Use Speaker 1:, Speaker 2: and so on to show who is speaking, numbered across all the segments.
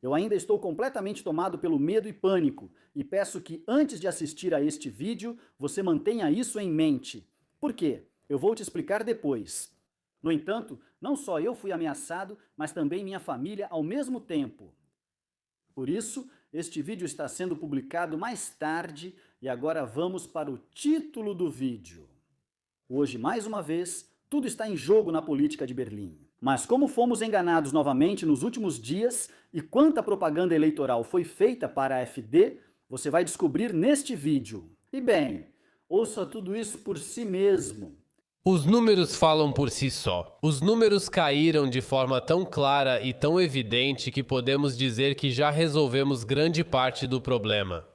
Speaker 1: Eu ainda estou completamente tomado pelo medo e pânico e peço que antes de assistir a este vídeo, você mantenha isso em mente. Por quê? Eu vou te explicar depois. No entanto, não só eu fui ameaçado, mas também minha família ao mesmo tempo. Por isso, este vídeo está sendo publicado mais tarde e agora vamos para o título do vídeo. Hoje, mais uma vez, tudo está em jogo na política de Berlim. Mas como fomos enganados novamente nos últimos dias e quanta propaganda eleitoral foi feita para a AfD, você vai descobrir neste vídeo. E bem, ouça tudo isso por si mesmo.
Speaker 2: Os números falam por si só. Os números caíram de forma tão clara e tão evidente que podemos dizer que já resolvemos grande parte do problema.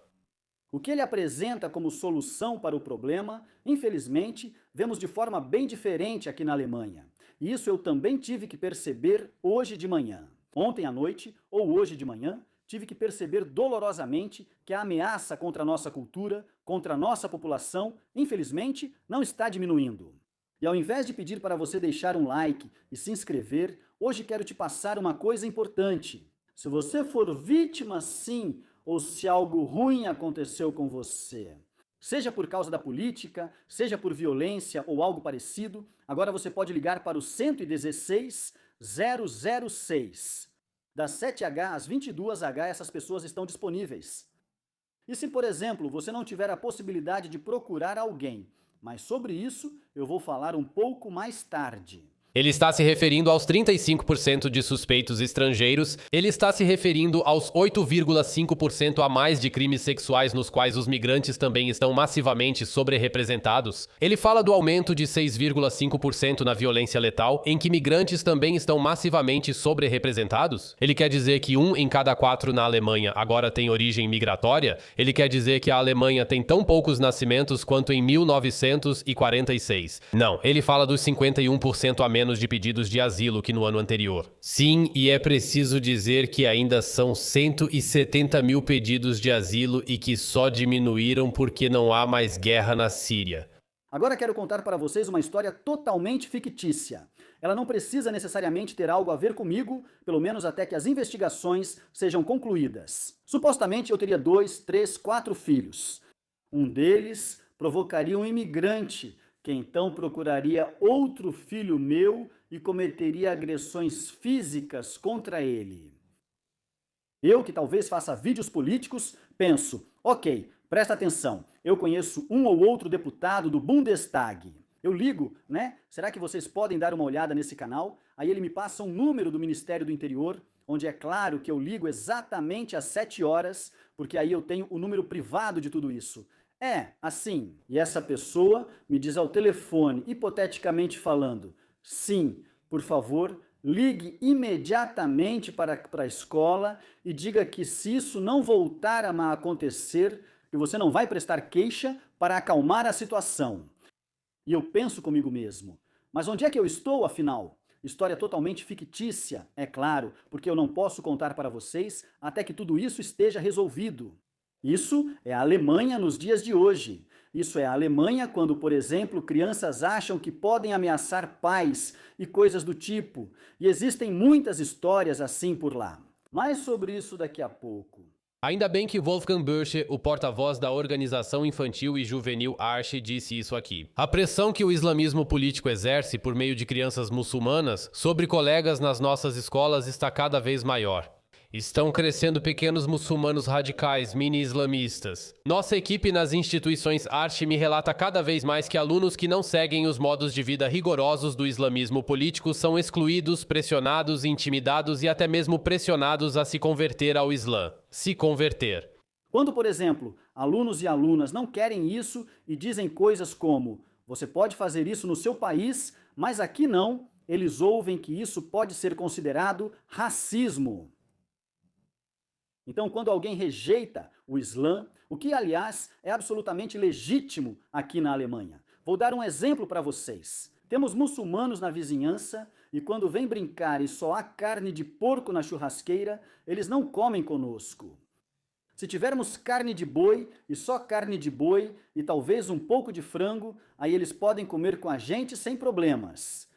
Speaker 1: O que ele apresenta como solução para o problema, infelizmente, vemos de forma bem diferente aqui na Alemanha. E isso eu também tive que perceber hoje de manhã. Ontem à noite, ou hoje de manhã, tive que perceber dolorosamente que a ameaça contra a nossa cultura, contra a nossa população, infelizmente, não está diminuindo. E ao invés de pedir para você deixar um like e se inscrever, hoje quero te passar uma coisa importante. Se você for vítima, sim, ou se algo ruim aconteceu com você, seja por causa da política, seja por violência ou algo parecido, agora você pode ligar para o 116 006. Das 7H às 22H essas pessoas estão disponíveis. E se, por exemplo, você não tiver a possibilidade de procurar alguém, mas sobre isso eu vou falar um pouco mais tarde.
Speaker 2: Ele está se referindo aos 35% de suspeitos estrangeiros, ele está se referindo aos 8,5% a mais de crimes sexuais nos quais os migrantes também estão massivamente sobre-representados. Ele fala do aumento de 6,5% na violência letal, em que migrantes também estão massivamente sobre-representados. Ele quer dizer que 1 em cada 4 na Alemanha agora tem origem migratória. Ele quer dizer que a Alemanha tem tão poucos nascimentos quanto em 1946. Não, ele fala dos 51% a menos de pedidos de asilo que no ano anterior. Sim, e é preciso dizer que ainda são 170 mil pedidos de asilo e que só diminuíram porque não há mais guerra na Síria.
Speaker 1: Agora quero contar para vocês uma história totalmente fictícia. Ela não precisa necessariamente ter algo a ver comigo, pelo menos até que as investigações sejam concluídas. Supostamente eu teria 2, 3, 4 filhos. Um deles provocaria um imigrante, que então procuraria outro filho meu e cometeria agressões físicas contra ele. Eu, que talvez faça vídeos políticos, penso, ok, presta atenção, eu conheço um ou outro deputado do Bundestag. Eu ligo, né? Será que vocês podem dar uma olhada nesse canal? Aí ele me passa um número do Ministério do Interior, onde é claro que eu ligo exatamente às 7 horas, porque aí eu tenho o número privado de tudo isso. É, assim, e essa pessoa me diz ao telefone, hipoteticamente falando, sim, por favor, ligue imediatamente para a escola e diga que se isso não voltar a acontecer, que você não vai prestar queixa para acalmar a situação. E eu penso comigo mesmo, mas onde é que eu estou, afinal? História totalmente fictícia, é claro, porque eu não posso contar para vocês até que tudo isso esteja resolvido. Isso é a Alemanha nos dias de hoje. Isso é a Alemanha quando, por exemplo, crianças acham que podem ameaçar pais e coisas do tipo. E existem muitas histórias assim por lá. Mais sobre isso daqui a pouco.
Speaker 2: Ainda bem que Wolfgang Bürsch, o porta-voz da Organização Infantil e Juvenil Arche, disse isso aqui. A pressão que o islamismo político exerce por meio de crianças muçulmanas sobre colegas nas nossas escolas está cada vez maior. Estão crescendo pequenos muçulmanos radicais, mini-islamistas. Nossa equipe nas instituições Arche me relata cada vez mais que alunos que não seguem os modos de vida rigorosos do islamismo político são excluídos, pressionados, intimidados e até mesmo pressionados a se converter ao Islã. Se converter.
Speaker 1: Quando, por exemplo, alunos e alunas não querem isso e dizem coisas como você pode fazer isso no seu país, mas aqui não, eles ouvem que isso pode ser considerado racismo. Então, quando alguém rejeita o Islã, o que, aliás, é absolutamente legítimo aqui na Alemanha. Vou dar um exemplo para vocês. Temos muçulmanos na vizinhança e quando vem brincar e só há carne de porco na churrasqueira, eles não comem conosco. Se tivermos carne de boi e só carne de boi e talvez um pouco de frango, aí eles podem comer com a gente sem problemas.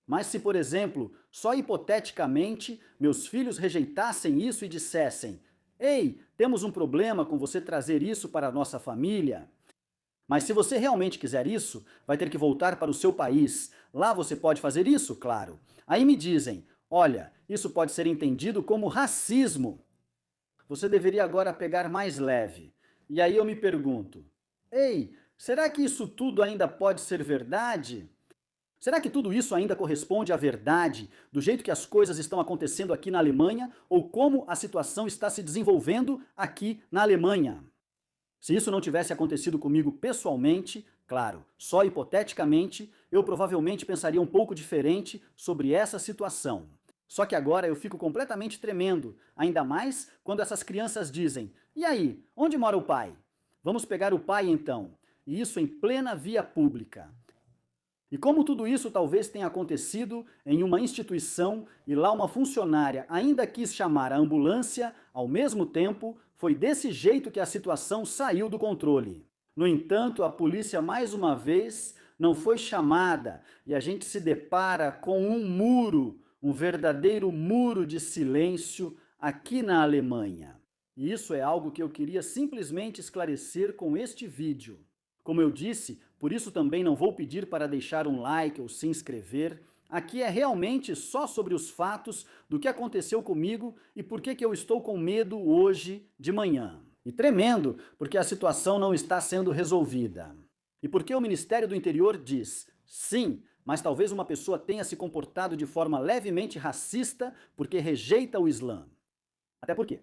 Speaker 1: Mas se, por exemplo, só hipoteticamente, meus filhos rejeitassem isso e dissessem: "Ei, temos um problema com você trazer isso para a nossa família. Mas se você realmente quiser isso, vai ter que voltar para o seu país. Lá você pode fazer isso, claro." Aí me dizem: "Olha, isso pode ser entendido como racismo. Você deveria agora pegar mais leve." E aí eu me pergunto: "Ei, será que isso tudo ainda pode ser verdade? Será que tudo isso ainda corresponde à verdade, do jeito que as coisas estão acontecendo aqui na Alemanha, ou como a situação está se desenvolvendo aqui na Alemanha?" Se isso não tivesse acontecido comigo pessoalmente, claro, só hipoteticamente, eu provavelmente pensaria um pouco diferente sobre essa situação. Só que agora eu fico completamente tremendo, ainda mais quando essas crianças dizem: "E aí, onde mora o pai? Vamos pegar o pai então." E isso em plena via pública. E como tudo isso talvez tenha acontecido em uma instituição e lá uma funcionária ainda quis chamar a ambulância, ao mesmo tempo, foi desse jeito que a situação saiu do controle. No entanto, a polícia mais uma vez não foi chamada e a gente se depara com um muro, um verdadeiro muro de silêncio aqui na Alemanha. E isso é algo que eu queria simplesmente esclarecer com este vídeo. Como eu disse, por isso também não vou pedir para deixar um like ou se inscrever. Aqui é realmente só sobre os fatos do que aconteceu comigo e por que eu estou com medo hoje de manhã. E tremendo, porque a situação não está sendo resolvida. E porque o Ministério do Interior diz: "Sim, mas talvez uma pessoa tenha se comportado de forma levemente racista porque rejeita o Islã." Até porque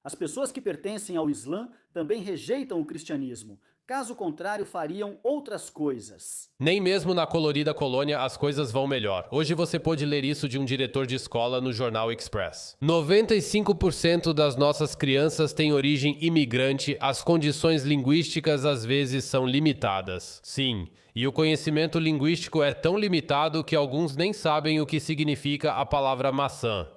Speaker 1: as pessoas que pertencem ao Islã também rejeitam o cristianismo. Caso contrário, fariam outras coisas.
Speaker 2: Nem mesmo na colorida colônia as coisas vão melhor. Hoje você pôde ler isso de um diretor de escola no jornal Express. 95% das nossas crianças têm origem imigrante, as condições linguísticas às vezes são limitadas. Sim, e o conhecimento linguístico é tão limitado que alguns nem sabem o que significa a palavra maçã.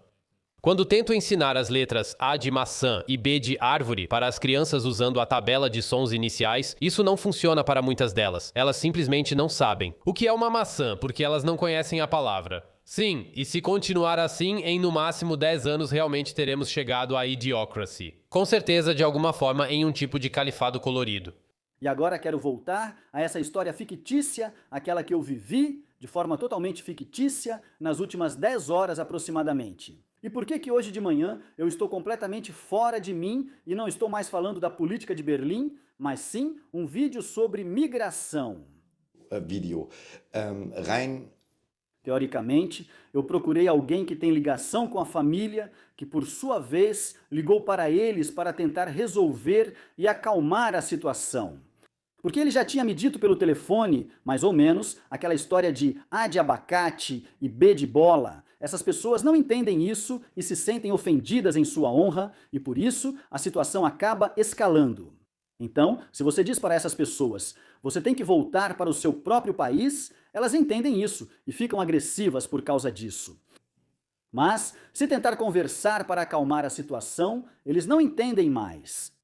Speaker 2: Quando tento ensinar as letras A de maçã e B de árvore para as crianças usando a tabela de sons iniciais, isso não funciona para muitas delas. Elas simplesmente não sabem o que é uma maçã, porque elas não conhecem a palavra. Sim, e se continuar assim, em no máximo 10 anos realmente teremos chegado à idiocracy. Com certeza, de alguma forma, em um tipo de califado colorido.
Speaker 1: E agora quero voltar a essa história fictícia, aquela que eu vivi de forma totalmente fictícia nas últimas 10 horas aproximadamente. E por que hoje de manhã eu estou completamente fora de mim e não estou mais falando da política de Berlim, mas sim um vídeo sobre migração? Teoricamente, eu procurei alguém que tem ligação com a família, que por sua vez ligou para eles para tentar resolver e acalmar a situação. Porque ele já tinha me dito pelo telefone, mais ou menos, aquela história de A de abacate e B de bola. Essas pessoas não entendem isso e se sentem ofendidas em sua honra, e por isso a situação acaba escalando. Então, se você diz para essas pessoas: "Você tem que voltar para o seu próprio país", elas entendem isso e ficam agressivas por causa disso. Mas, se tentar conversar para acalmar a situação, eles não entendem mais.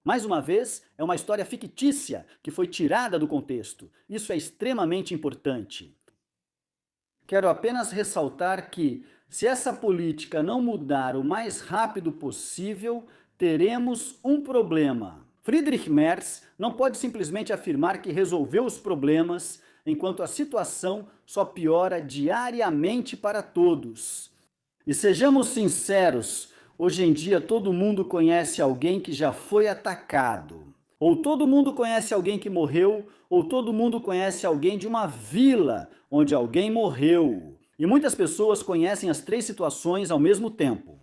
Speaker 1: Mais uma vez, é uma história fictícia que foi tirada do contexto. Isso é extremamente importante. Quero apenas ressaltar que, se essa política não mudar o mais rápido possível, teremos um problema. Friedrich Merz não pode simplesmente afirmar que resolveu os problemas, enquanto a situação só piora diariamente para todos. E sejamos sinceros, hoje em dia todo mundo conhece alguém que já foi atacado. Ou todo mundo conhece alguém que morreu, ou todo mundo conhece alguém de uma vila onde alguém morreu. E muitas pessoas conhecem as três situações ao mesmo tempo.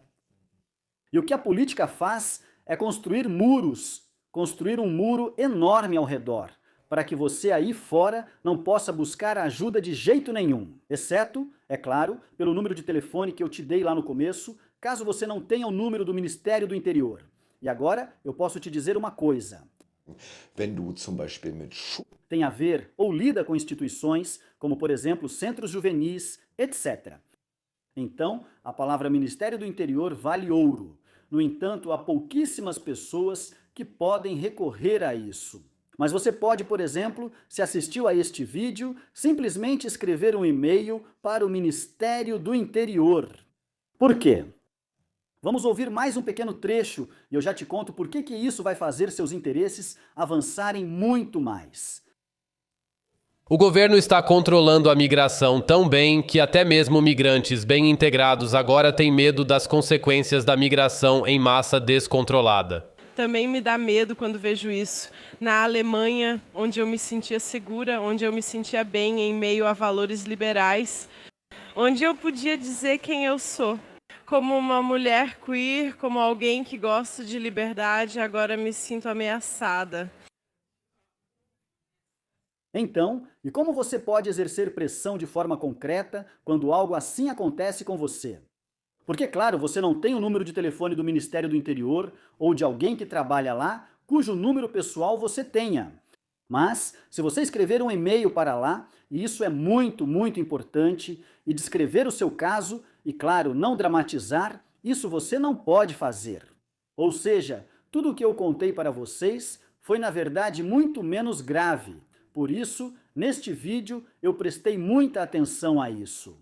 Speaker 1: E o que a política faz é construir muros, construir um muro enorme ao redor, para que você aí fora não possa buscar ajuda de jeito nenhum. Exceto, é claro, pelo número de telefone que eu te dei lá no começo, caso você não tenha o número do Ministério do Interior. E agora eu posso te dizer uma coisa. Tem a ver ou lida com instituições, como por exemplo centros juvenis, etc. Então, a palavra Ministério do Interior vale ouro. No entanto, há pouquíssimas pessoas que podem recorrer a isso. Mas você pode, por exemplo, se assistiu a este vídeo, simplesmente escrever um e-mail para o Ministério do Interior. Por quê? Vamos ouvir mais um pequeno trecho e eu já te conto por que isso vai fazer seus interesses avançarem muito mais.
Speaker 2: O governo está controlando a migração tão bem que até mesmo migrantes bem integrados agora têm medo das consequências da migração em massa descontrolada.
Speaker 3: Também me dá medo quando vejo isso. Na Alemanha, onde eu me sentia segura, onde eu me sentia bem em meio a valores liberais, onde eu podia dizer quem eu sou. Como uma mulher queer, como alguém que gosta de liberdade, agora me sinto ameaçada.
Speaker 1: Então, e como você pode exercer pressão de forma concreta quando algo assim acontece com você? Porque, claro, você não tem o número de telefone do Ministério do Interior ou de alguém que trabalha lá, cujo número pessoal você tenha. Mas, se você escrever um e-mail para lá, e isso é muito, muito importante, e descrever o seu caso, e claro, não dramatizar, isso você não pode fazer. Ou seja, tudo o que eu contei para vocês foi, na verdade, muito menos grave. Por isso, neste vídeo, eu prestei muita atenção a isso.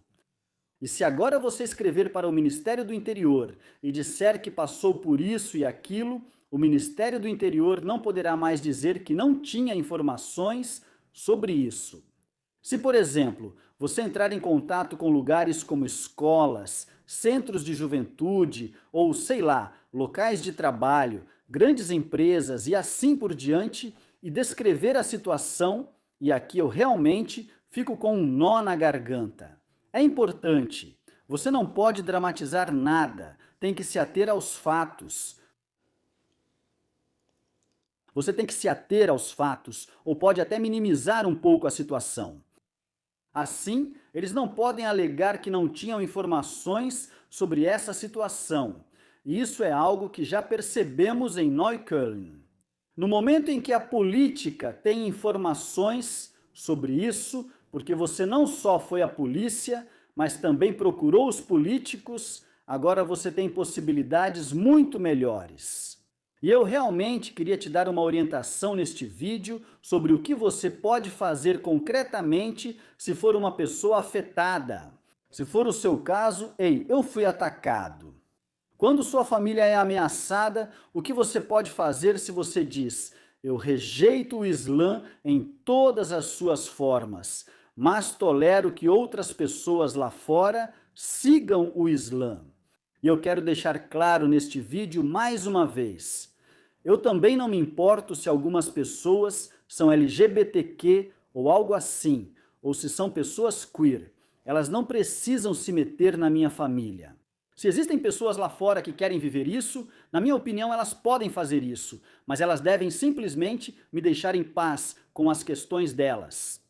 Speaker 1: E se agora você escrever para o Ministério do Interior e disser que passou por isso e aquilo, o Ministério do Interior não poderá mais dizer que não tinha informações sobre isso. Se, por exemplo, você entrar em contato com lugares como escolas, centros de juventude ou, sei lá, locais de trabalho, grandes empresas e assim por diante, e descrever a situação, e aqui eu realmente fico com um nó na garganta. É importante, você não pode dramatizar nada, tem que se ater aos fatos. Você tem que se ater aos fatos, ou pode até minimizar um pouco a situação. Assim, eles não podem alegar que não tinham informações sobre essa situação. E isso é algo que já percebemos em Neukölln. No momento em que a política tem informações sobre isso, porque você não só foi à polícia, mas também procurou os políticos, agora você tem possibilidades muito melhores. E eu realmente queria te dar uma orientação neste vídeo sobre o que você pode fazer concretamente se for uma pessoa afetada. Se for o seu caso, ei, eu fui atacado. Quando sua família é ameaçada, o que você pode fazer se você diz: eu rejeito o Islã em todas as suas formas, mas tolero que outras pessoas lá fora sigam o Islã. E eu quero deixar claro neste vídeo mais uma vez, eu também não me importo se algumas pessoas são LGBTQ ou algo assim, ou se são pessoas queer. Elas não precisam se meter na minha família. Se existem pessoas lá fora que querem viver isso, na minha opinião elas podem fazer isso, mas elas devem simplesmente me deixar em paz com as questões delas.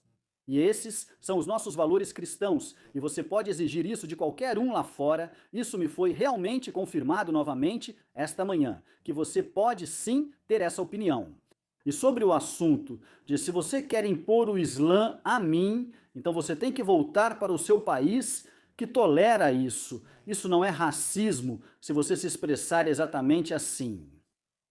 Speaker 1: E esses são os nossos valores cristãos, e você pode exigir isso de qualquer um lá fora. Isso me foi realmente confirmado novamente esta manhã, que você pode sim ter essa opinião. E sobre o assunto de se você quer impor o Islã a mim, então você tem que voltar para o seu país que tolera isso. Isso não é racismo se você se expressar exatamente assim.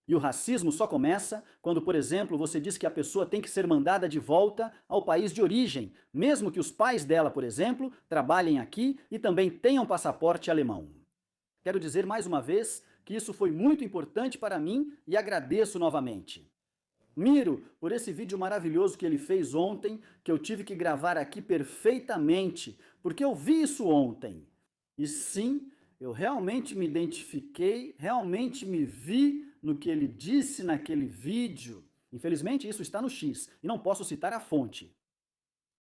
Speaker 1: E o racismo só começa quando, por exemplo, você diz que a pessoa tem que ser mandada de volta ao país de origem, mesmo que os pais dela, por exemplo, trabalhem aqui e também tenham passaporte alemão. Quero dizer mais uma vez que isso foi muito importante para mim e agradeço novamente. Miro por esse vídeo maravilhoso que ele fez ontem, que eu tive que gravar aqui perfeitamente, porque eu vi isso ontem. E sim, eu realmente me identifiquei, realmente me vi no que ele disse naquele vídeo. Infelizmente, isso está no X, e não posso citar a fonte.